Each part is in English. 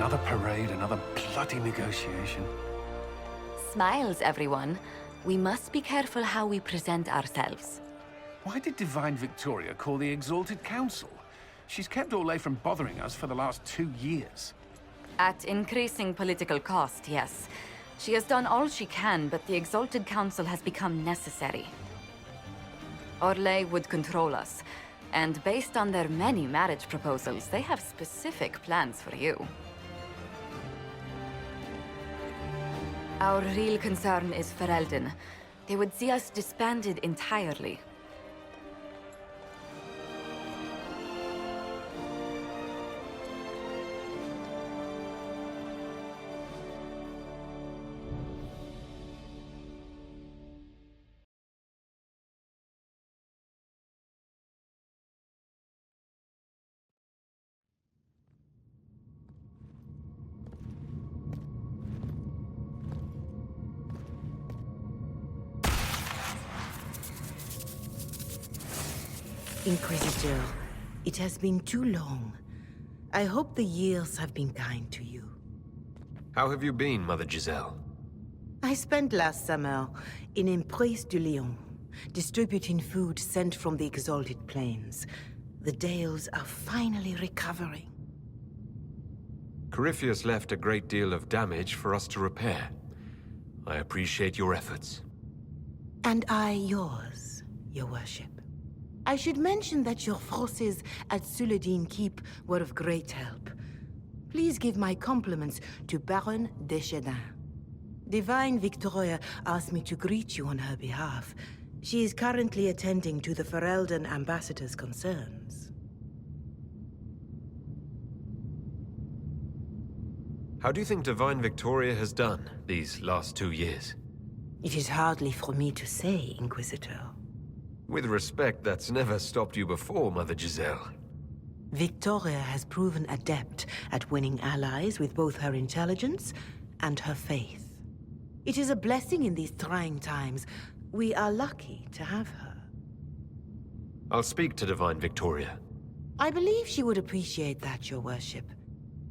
Another parade, another bloody negotiation. Smiles, everyone. We must be careful how we present ourselves. Why did Divine Victoria call the Exalted Council? She's kept Orlais from bothering us for the last 2 years. At increasing political cost, yes. She has done all she can, but the Exalted Council has become necessary. Orlais would control us, and based on their many marriage proposals, they have specific plans for you. Our real concern is Ferelden. They would see us disbanded entirely. Inquisitor, it has been too long. I hope the years have been kind to you. How have you been, Mother Giselle? I spent last summer in Emprise de Lyon, distributing food sent from the Exalted Plains. The Dales are finally recovering. Corypheus left a great deal of damage for us to repair. I appreciate your efforts. And I yours, Your Worship. I should mention that your forces at Suladin Keep were of great help. Please give my compliments to Baron Deschedin. Divine Victoria asked me to greet you on her behalf. She is currently attending to the Ferelden ambassador's concerns. How do you think Divine Victoria has done these last 2 years? It is hardly for me to say, Inquisitor. With respect, that's never stopped you before, Mother Giselle. Victoria has proven adept at winning allies with both her intelligence and her faith. It is a blessing in these trying times. We are lucky to have her. I'll speak to Divine Victoria. I believe she would appreciate that, Your Worship.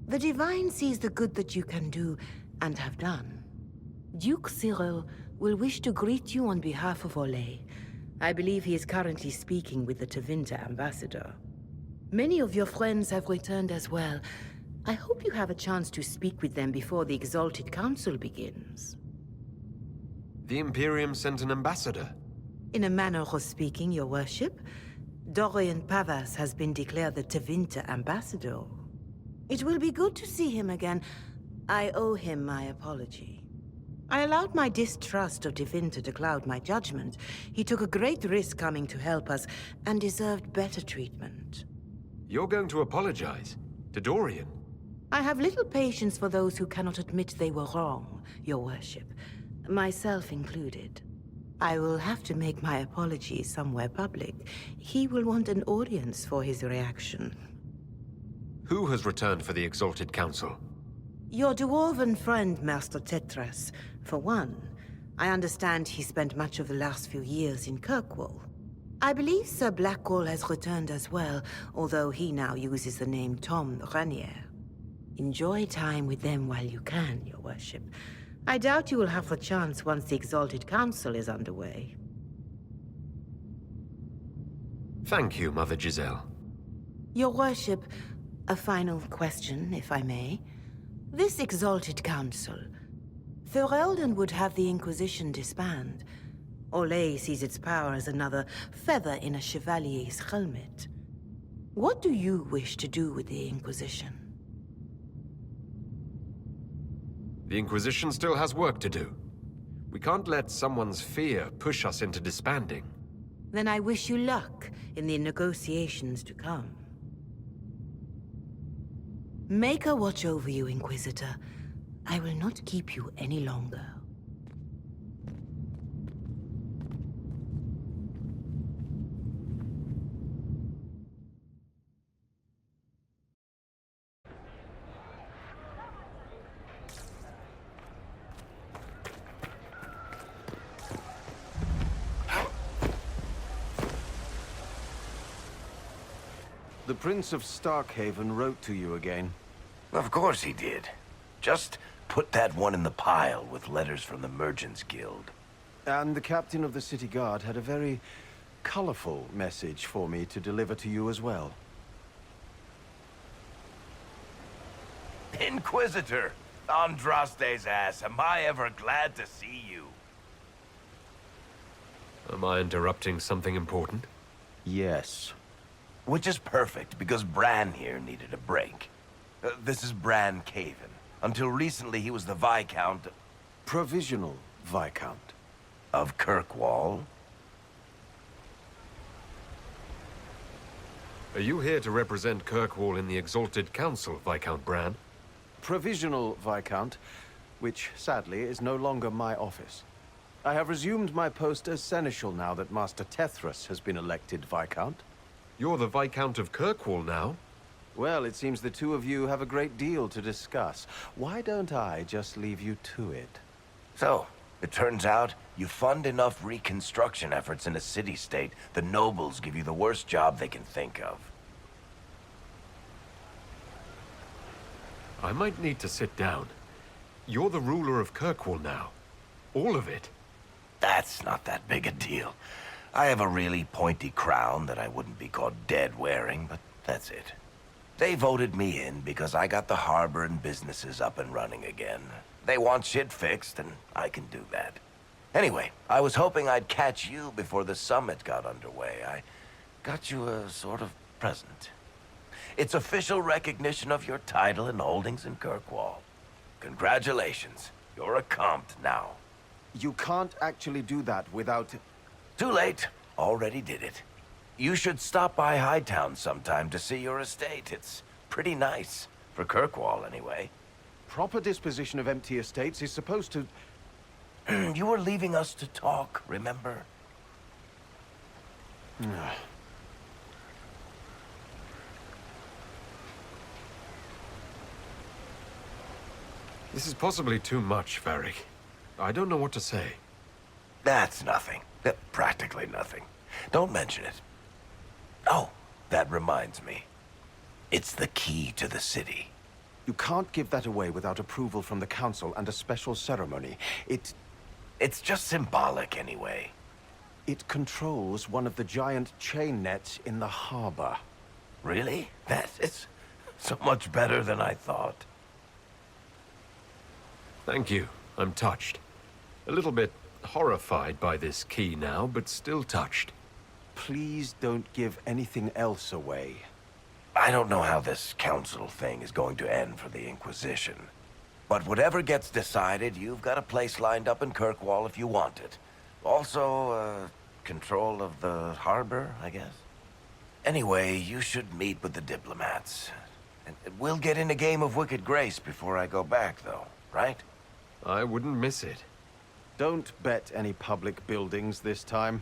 The Divine sees the good that you can do and have done. Duke Cyril will wish to greet you on behalf of Orlais. I believe he is currently speaking with the Tevinter ambassador. Many of your friends have returned as well. I hope you have a chance to speak with them before the Exalted Council begins. The Imperium sent an ambassador. In a manner of speaking, Your Worship, Dorian Pavas has been declared the Tevinter ambassador. It will be good to see him again. I owe him my apology. I allowed my distrust of Tevinter to cloud my judgment. He took a great risk coming to help us, and deserved better treatment. You're going to apologize? To Dorian? I have little patience for those who cannot admit they were wrong, Your Worship. Myself included. I will have to make my apologies somewhere public. He will want an audience for his reaction. Who has returned for the Exalted Council? Your dwarven friend, Master Tetras, for one. I understand he spent much of the last few years in Kirkwall. I believe Sir Blackwall has returned as well, although he now uses the name Tom Ranier. Enjoy time with them while you can, Your Worship. I doubt you will have the chance once the Exalted Council is underway. Thank you, Mother Giselle. Your Worship, a final question, if I may. This Exalted Council, Ferelden would have the Inquisition disband. Orlais sees its power as another feather in a chevalier's helmet. What do you wish to do with the Inquisition? The Inquisition still has work to do. We can't let someone's fear push us into disbanding. Then I wish you luck in the negotiations to come. Maker watch over you, Inquisitor. I will not keep you any longer. The Prince of Starkhaven wrote to you again. Of course he did. Just put that one in the pile with letters from the Merchants Guild. And the captain of the city guard had a very colorful message for me to deliver to you as well. Inquisitor! Andraste's ass, am I ever glad to see you. Am I interrupting something important? Yes. Which is perfect, because Bran here needed a break. This is Bran Caven. Until recently, he was the Viscount Provisional Viscount. of Kirkwall. Are you here to represent Kirkwall in the Exalted Council, Viscount Bran? Provisional Viscount, which sadly is no longer my office. I have resumed my post as Seneschal now that Master Tethras has been elected Viscount. You're the Viscount of Kirkwall now? Well, it seems the two of you have a great deal to discuss. Why don't I just leave you to it? So, it turns out you fund enough reconstruction efforts in a city-state, the nobles give you the worst job they can think of. I might need to sit down. You're the ruler of Kirkwall now. All of it. That's not that big a deal. I have a really pointy crown that I wouldn't be caught dead wearing, but that's it. They voted me in because I got the harbor and businesses up and running again. They want shit fixed, and I can do that. Anyway, I was hoping I'd catch you before the summit got underway. I got you a sort of present. It's official recognition of your title and holdings in Kirkwall. Congratulations. You're a compt now. You can't actually do that without... Too late. Already did it. You should stop by Hightown sometime to see your estate. It's pretty nice. For Kirkwall, anyway. Proper disposition of empty estates is supposed to... You were leaving us to talk, remember? This is possibly too much, Varric. I don't know what to say. That's nothing. Practically nothing. Don't mention it. Oh, that reminds me. It's the key to the city. You can't give that away without approval from the council and a special ceremony. It's just symbolic anyway. It controls one of the giant chain nets in the harbor. Really? That is so much better than I thought. Thank you. I'm touched. A little bit horrified by this key now, but still touched. Please don't give anything else away. I don't know how this council thing is going to end for the Inquisition. But whatever gets decided, you've got a place lined up in Kirkwall if you want it. Also, control of the harbor, I guess. Anyway, you should meet with the diplomats. And we'll get in a game of Wicked Grace before I go back, though, right? I wouldn't miss it. Don't bet any public buildings this time.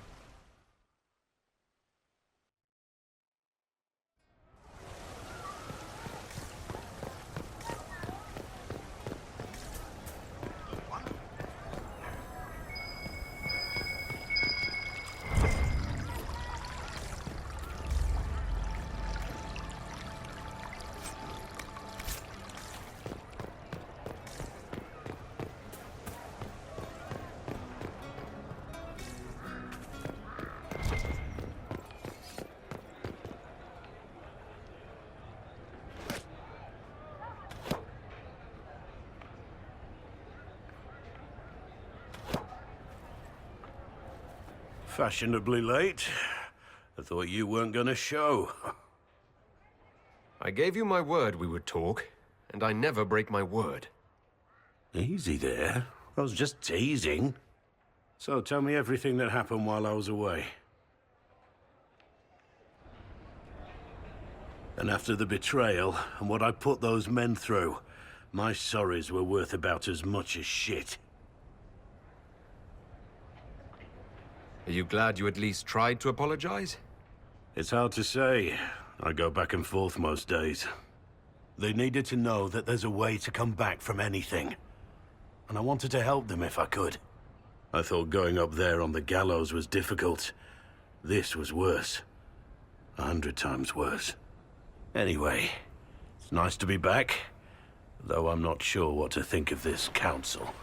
Fashionably late. I thought you weren't gonna show. I gave you my word we would talk, and I never break my word. Easy there. I was just teasing. So tell me everything that happened while I was away. And after the betrayal, and what I put those men through, my sorries were worth about as much as shit. Are you glad you at least tried to apologize? It's hard to say. I go back and forth most days. They needed to know that there's a way to come back from anything. And I wanted to help them if I could. I thought going up there on the gallows was difficult. This was worse. 100 times worse. Anyway, it's nice to be back. Though I'm not sure what to think of this council.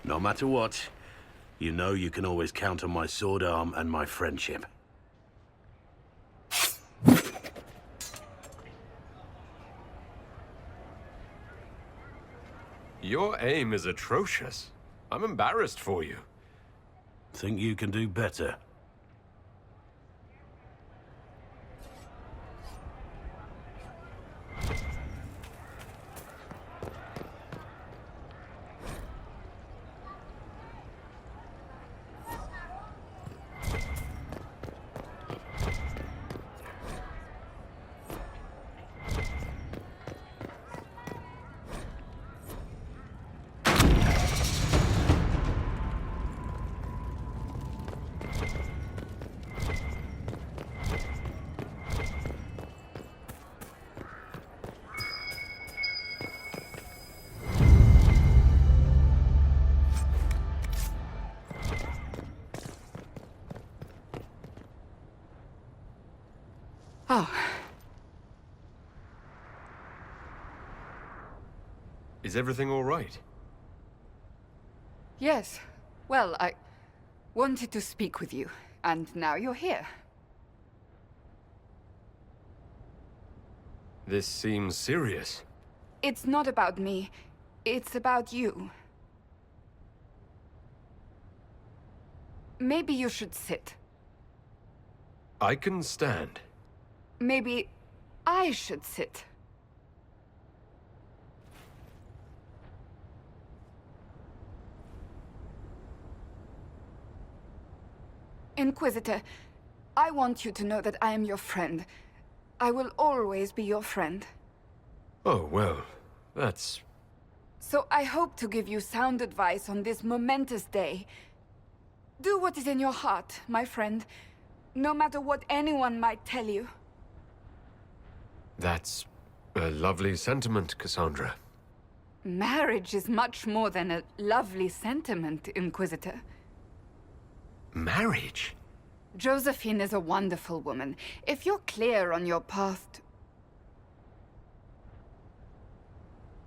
No matter what, you know you can always count on my sword arm and my friendship. Your aim is atrocious. I'm embarrassed for you. Think you can do better? Oh, Is everything all right? Yes. Well, I wanted to speak with you, and now you're here. This seems serious. It's not about me. It's about you. Maybe you should sit. I can stand. Maybe I should sit. Inquisitor, I want you to know that I am your friend. I will always be your friend. Oh, well, that's... So I hope to give you sound advice on this momentous day. Do what is in your heart, my friend, no matter what anyone might tell you. That's a lovely sentiment, Cassandra. Marriage is much more than a lovely sentiment, Inquisitor. Marriage? Josephine is a wonderful woman. If you're clear on your path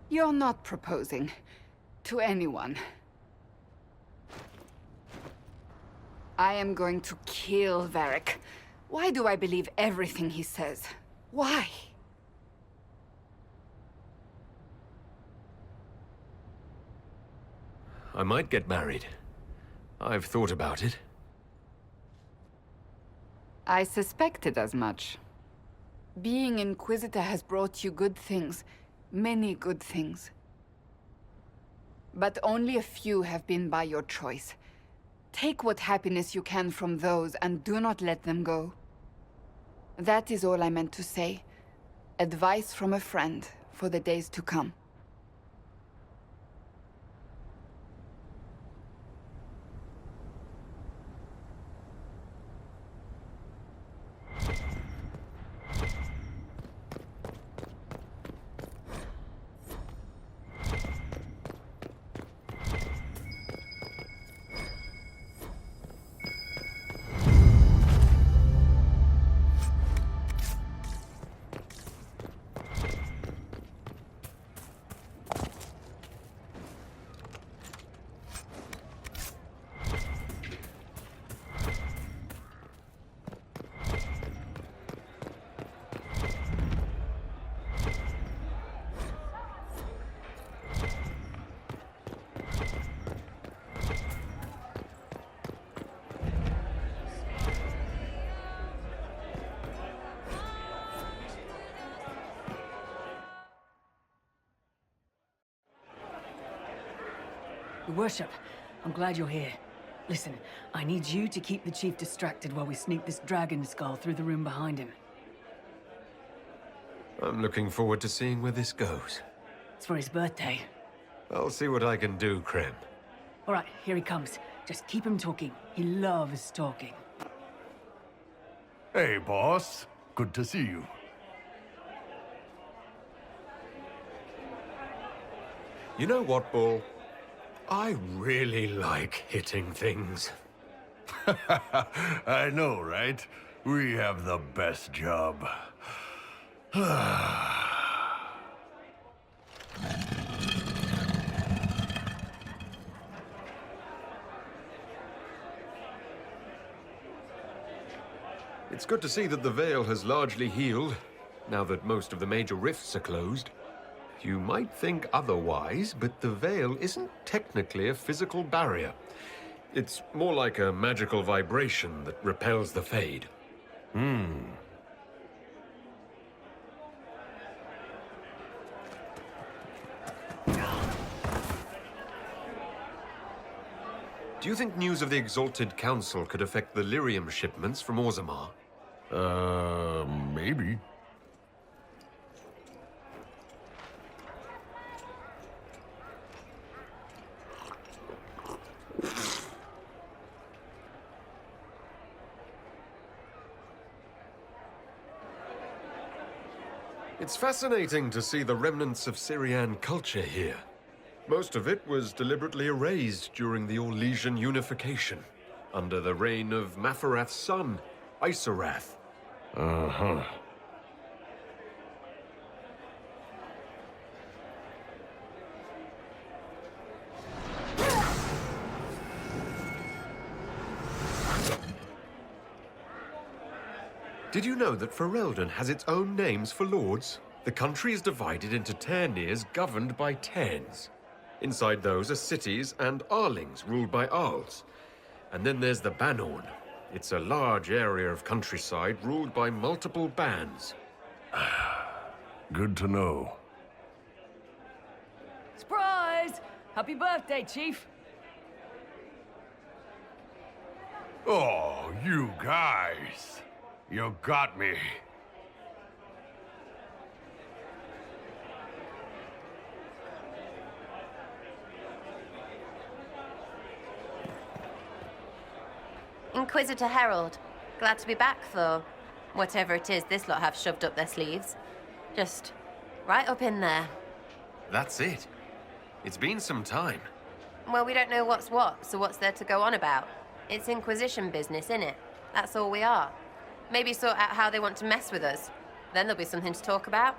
You're not proposing to anyone. I am going to kill Varric. Why do I believe everything he says? Why? I might get married. I've thought about it. I suspected as much. Being Inquisitor has brought you good things. Many good things. But only a few have been by your choice. Take what happiness you can from those and do not let them go. That is all I meant to say. Advice from a friend for the days to come. Your Worship, I'm glad you're here. Listen, I need you to keep the Chief distracted while we sneak this dragon skull through the room behind him. I'm looking forward to seeing where this goes. It's for his birthday. I'll see what I can do, Krem. All right, here he comes. Just keep him talking. He loves talking. Hey, boss. Good to see you. You know what, Bull? I really like hitting things. I know, right? We have the best job. It's good to see that the Veil has largely healed, now that most of the major rifts are closed. You might think otherwise, but the Veil isn't technically a physical barrier. It's more like a magical vibration that repels the Fade. Do you think news of the Exalted Council could affect the lyrium shipments from Orzammar? Maybe. It's fascinating to see the remnants of Syrian culture here. Most of it was deliberately erased during the Orlesian unification, under the reign of Mafarath's son, Isarath. Uh-huh. Did you know that Ferelden has its own names for lords? The country is divided into Ternirs governed by Terns. Inside those are cities and Arlings ruled by Arls. And then there's the Banorn. It's a large area of countryside ruled by multiple bands. Good to know. Surprise! Happy birthday, Chief! Oh, you guys. You got me. Inquisitor Herald. Glad to be back, though. Whatever it is this lot have shoved up their sleeves. Just right up in there. That's it. It's been some time. Well, we don't know what's what, so what's there to go on about? It's Inquisition business, innit? That's all we are. Maybe sort out how they want to mess with us. Then there'll be something to talk about.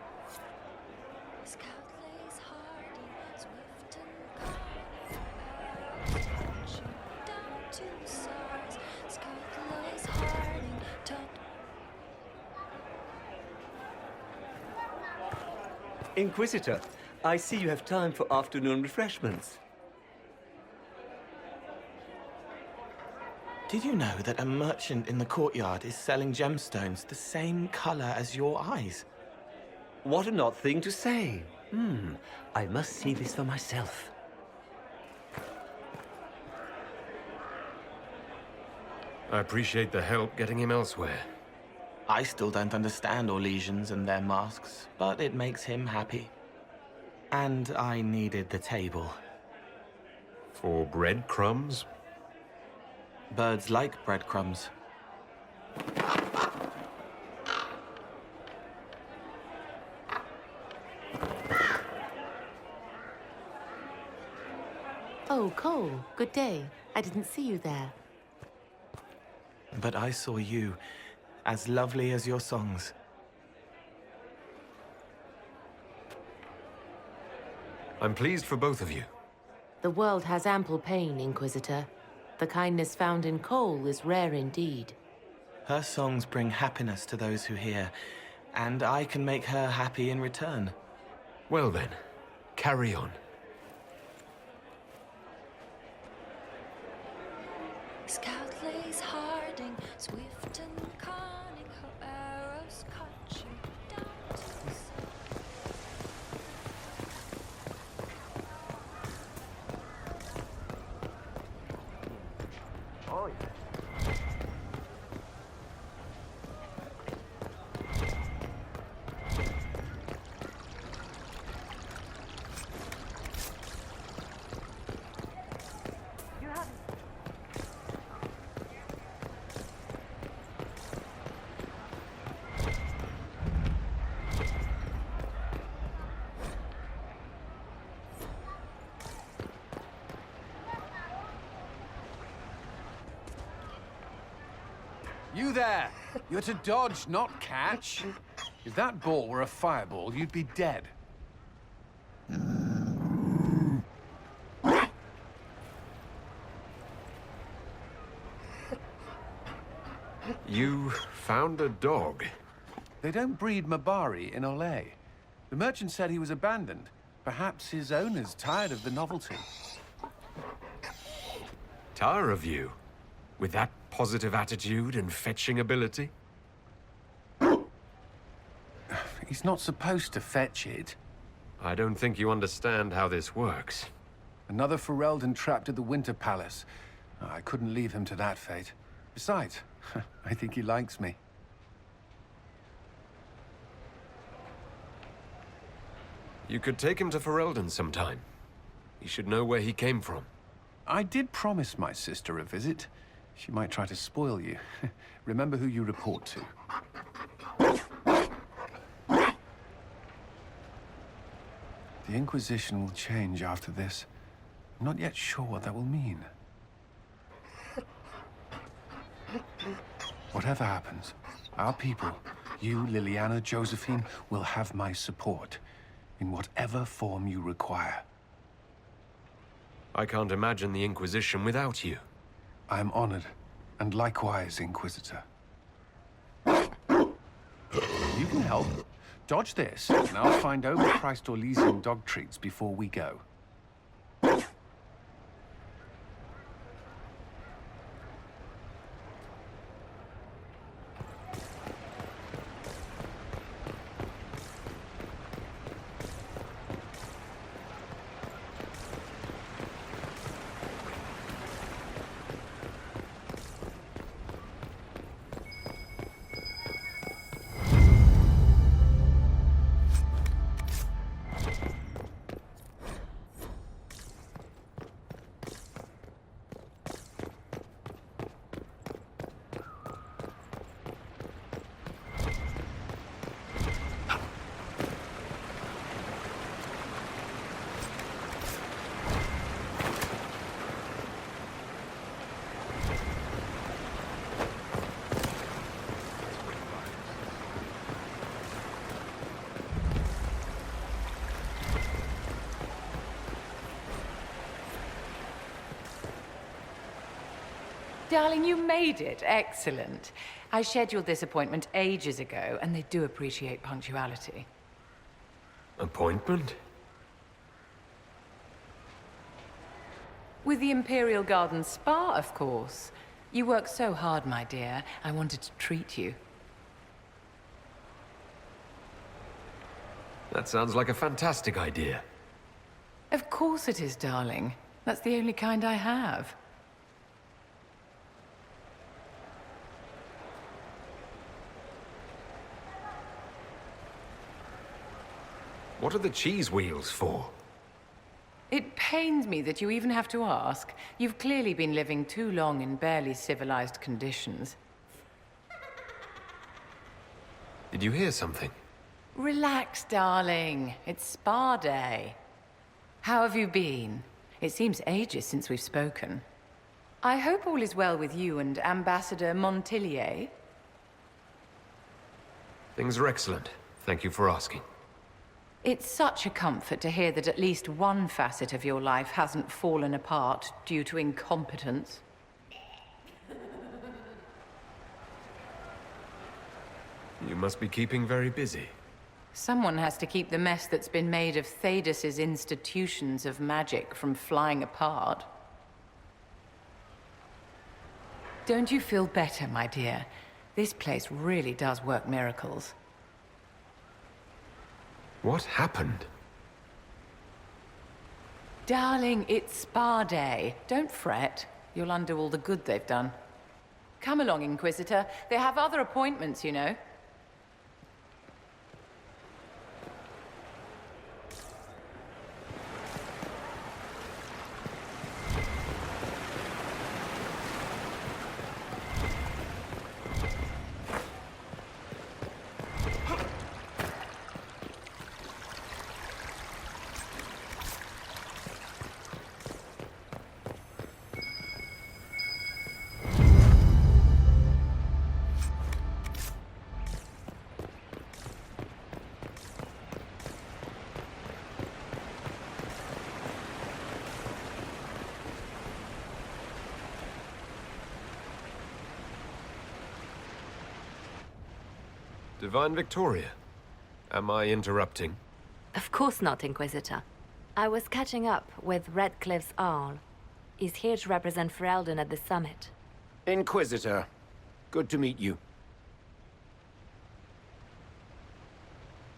Inquisitor, I see you have time for afternoon refreshments. Did you know that a merchant in the courtyard is selling gemstones the same color as your eyes? What an odd thing to say. I must see this for myself. I appreciate the help getting him elsewhere. I still don't understand Orlesians and their masks, but it makes him happy. And I needed the table. For breadcrumbs? Birds like breadcrumbs. Oh, Cole, good day. I didn't see you there. But I saw you, as lovely as your songs. I'm pleased for both of you. The world has ample pain, Inquisitor. The kindness found in Cole is rare indeed. Her songs bring happiness to those who hear, and I can make her happy in return. Well then, carry on. Scout lays harding, swift and cunning, her arrows cut you down to the sun. Oh, yeah. You there! You're to dodge, not catch. If that ball were a fireball, you'd be dead. You You found a dog? They don't breed Mabari in Olay. The merchant said he was abandoned. Perhaps his owners tired of the novelty. Tire of you? With that positive attitude and fetching ability? He's not supposed to fetch it. I don't think you understand how this works. Another Ferelden trapped at the Winter Palace. I couldn't leave him to that fate. Besides, I think he likes me. You could take him to Ferelden sometime. He should know where he came from. I did promise my sister a visit. She might try to spoil you. Remember who you report to. The Inquisition will change after this. I'm not yet sure what that will mean. Whatever happens, our people, you, Liliana, Josephine, will have my support. In whatever form you require. I can't imagine the Inquisition without you. I am honored, and likewise, Inquisitor. You can help. Dodge this, and I'll find overpriced Orlesian dog treats before we go. Darling, you made it. Excellent. I scheduled this appointment ages ago, and they do appreciate punctuality. Appointment? With the Imperial Garden Spa, of course. You work so hard, my dear. I wanted to treat you. That sounds like a fantastic idea. Of course it is, darling. That's the only kind I have. What are the cheese wheels for? It pains me that you even have to ask. You've clearly been living too long in barely civilized conditions. Did you hear something? Relax, darling. It's spa day. How have you been? It seems ages since we've spoken. I hope all is well with you and Ambassador Montillier. Things are excellent. Thank you for asking. It's such a comfort to hear that at least one facet of your life hasn't fallen apart due to incompetence. You must be keeping very busy. Someone has to keep the mess that's been made of Thaddeus' institutions of magic from flying apart. Don't you feel better, my dear? This place really does work miracles. What happened? Darling, it's spa day. Don't fret. You'll undo all the good they've done. Come along, Inquisitor. They have other appointments, you know. Divine Victoria, am I interrupting? Of course not, Inquisitor. I was catching up with Redcliffe's Arl. He's here to represent Ferelden at the summit. Inquisitor, good to meet you.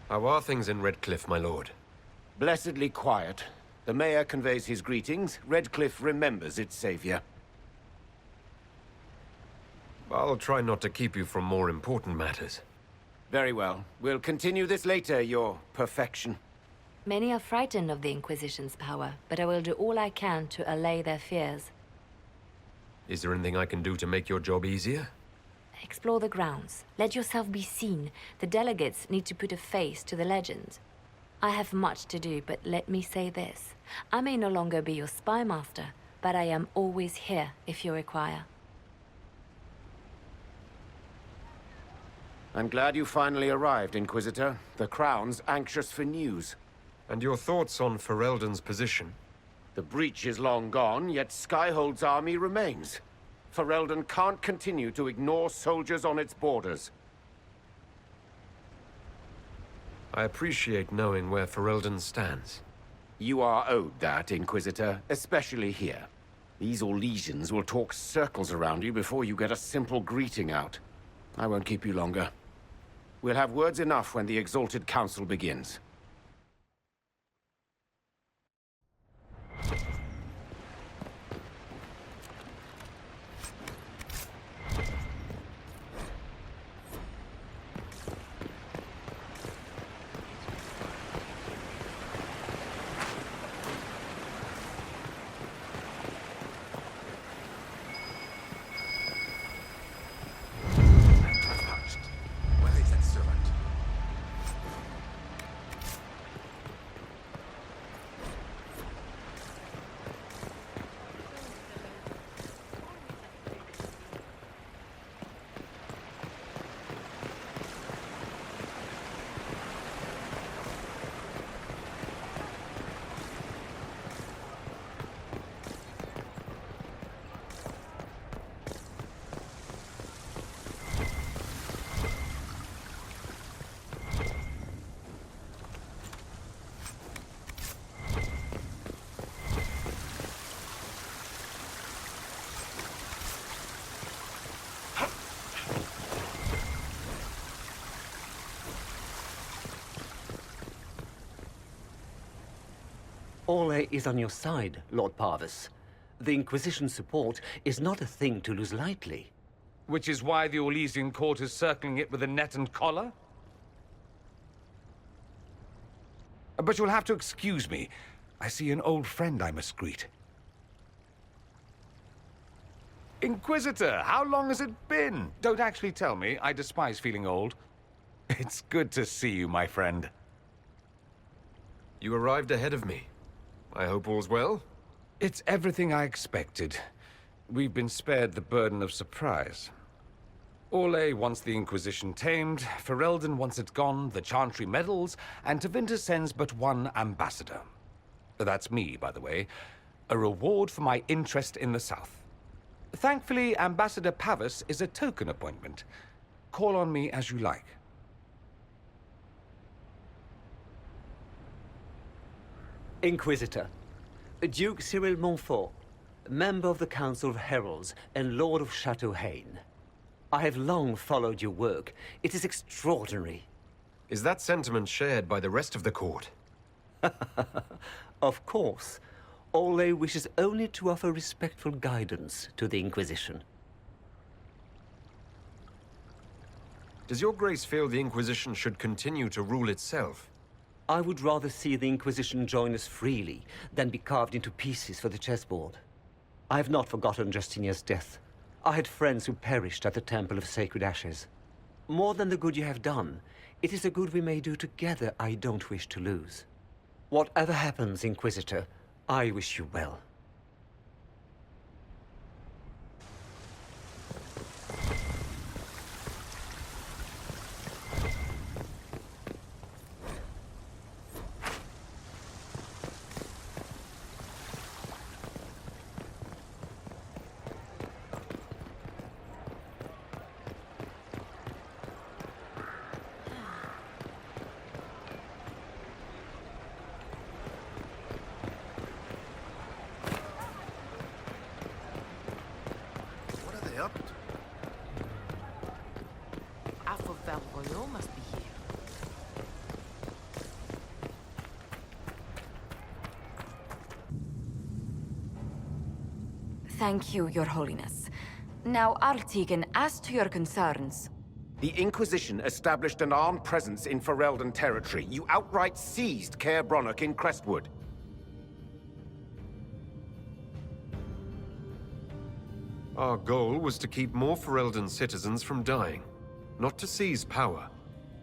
How are things in Redcliffe, my lord? Blessedly quiet. The mayor conveys his greetings. Redcliffe remembers its savior. I'll try not to keep you from more important matters. Very well. We'll continue this later, your perfection. Many are frightened of the Inquisition's power, but I will do all I can to allay their fears. Is there anything I can do to make your job easier? Explore the grounds. Let yourself be seen. The delegates need to put a face to the legend. I have much to do, but let me say this. I may no longer be your spy master, but I am always here if you require. I'm glad you finally arrived, Inquisitor. The Crown's anxious for news. And your thoughts on Ferelden's position? The breach is long gone, yet Skyhold's army remains. Ferelden can't continue to ignore soldiers on its borders. I appreciate knowing where Ferelden stands. You are owed that, Inquisitor, especially here. These Orlesians will talk circles around you before you get a simple greeting out. I won't keep you longer. We'll have words enough when the Exalted Council begins. Orlais is on your side, Lord Parvis. The Inquisition's support is not a thing to lose lightly. Which is why the Orlesian court is circling it with a net and collar? But you'll have to excuse me. I see an old friend I must greet. Inquisitor, how long has it been? Don't actually tell me. I despise feeling old. It's good to see you, my friend. You arrived ahead of me. I hope all's well? It's everything I expected. We've been spared the burden of surprise. Orlais wants the Inquisition tamed, Ferelden wants it gone, the Chantry meddles, and Tevinter sends but one ambassador. That's me, by the way. A reward for my interest in the South. Thankfully, Ambassador Pavis is a token appointment. Call on me as you like. Inquisitor, Duke Cyril Montfort, member of the Council of Heralds and Lord of Chateau Haine. I have long followed your work. It is extraordinary. Is that sentiment shared by the rest of the court? Of course. Orlais wishes only to offer respectful guidance to the Inquisition. Does your grace feel the Inquisition should continue to rule itself? I would rather see the Inquisition join us freely than be carved into pieces for the chessboard. I have not forgotten Justinia's death. I had friends who perished at the Temple of Sacred Ashes. More than the good you have done, it is the good we may do together I don't wish to lose. Whatever happens, Inquisitor, I wish you well. Farfolo must be here. Thank you, Your Holiness. Now, Artigan, as to your concerns... The Inquisition established an armed presence in Ferelden territory. You outright seized Caer Bronach in Crestwood. Our goal was to keep more Ferelden citizens from dying, not to seize power.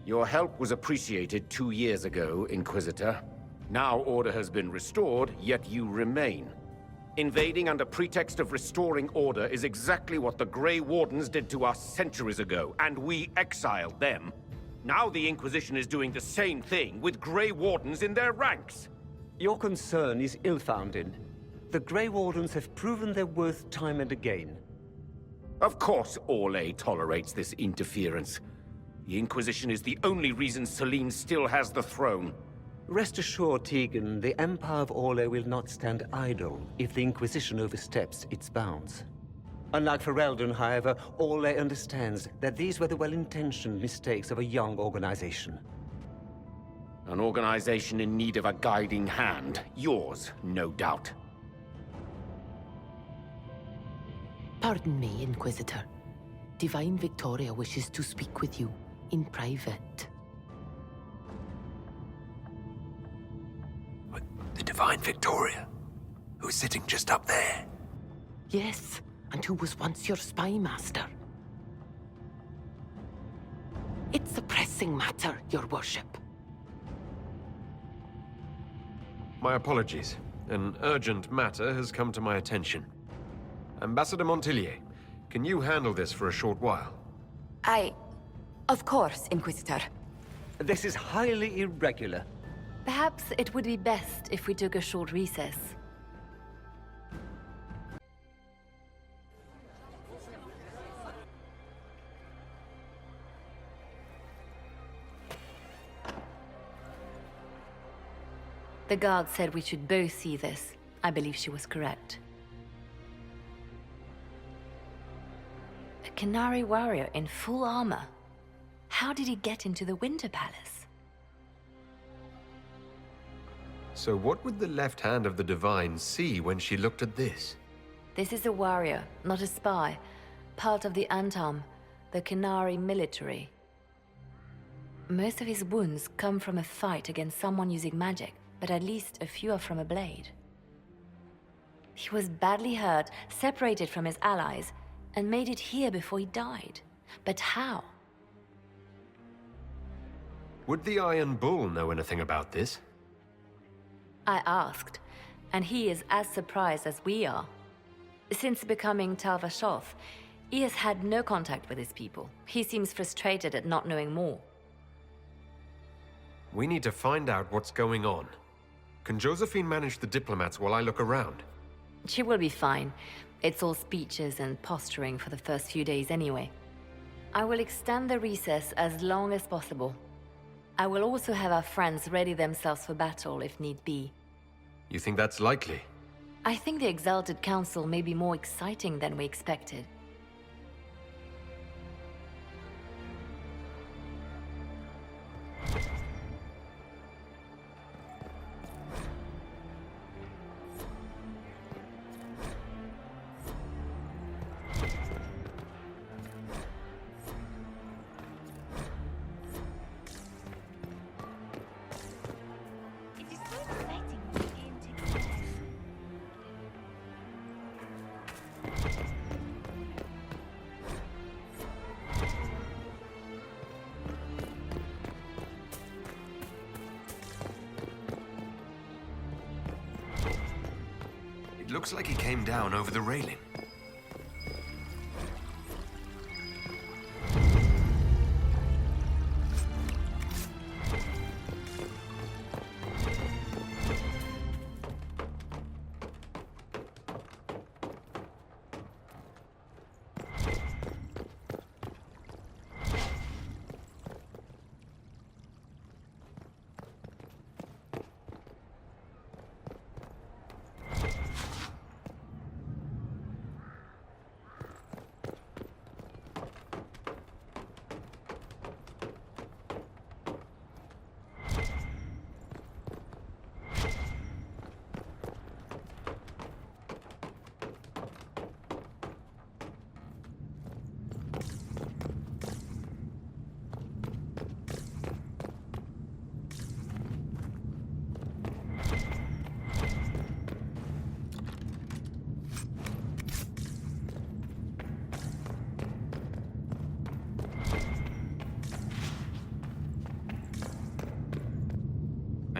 Your help was appreciated 2 years ago, Inquisitor. Now order has been restored, yet you remain. Invading under pretext of restoring order is exactly what the Grey Wardens did to us centuries ago, and we exiled them. Now the Inquisition is doing the same thing with Grey Wardens in their ranks. Your concern is ill-founded. The Grey Wardens have proven their worth time and again. Of course Orlais tolerates this interference. The Inquisition is the only reason Selene still has the throne. Rest assured, Tegan, the Empire of Orlais will not stand idle if the Inquisition oversteps its bounds. Unlike Ferelden, however, Orlais understands that these were the well-intentioned mistakes of a young organization. An organization in need of a guiding hand. Yours, no doubt. Pardon me, Inquisitor. Divine Victoria wishes to speak with you in private. The Divine Victoria, who's sitting just up there. Yes, and who was once your spy master. It's a pressing matter, Your Worship. My apologies. An urgent matter has come to my attention. Ambassador Montillier, can you handle this for a short while? Of course, Inquisitor. This is highly irregular. Perhaps it would be best if we took a short recess. The guard said we should both see this. I believe she was correct. A Canary warrior in full armor. How did he get into the Winter Palace? So what would the left hand of the Divine see when she looked at this? This is a warrior, not a spy. Part of the Antam, the Canary military. Most of his wounds come from a fight against someone using magic, but at least a few are from a blade. He was badly hurt, separated from his allies, and made it here before he died. But how? Would the Iron Bull know anything about this? I asked, and he is as surprised as we are. Since becoming Tal Vashoth, he has had no contact with his people. He seems frustrated at not knowing more. We need to find out what's going on. Can Josephine manage the diplomats while I look around? She will be fine. It's all speeches and posturing for the first few days anyway. I will extend the recess as long as possible. I will also have our friends ready themselves for battle if need be. You think that's likely? I think the Exalted Council may be more exciting than we expected. Looks like he came down over the railing.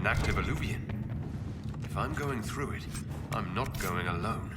An active alluvion. If I'm going through it, I'm not going alone.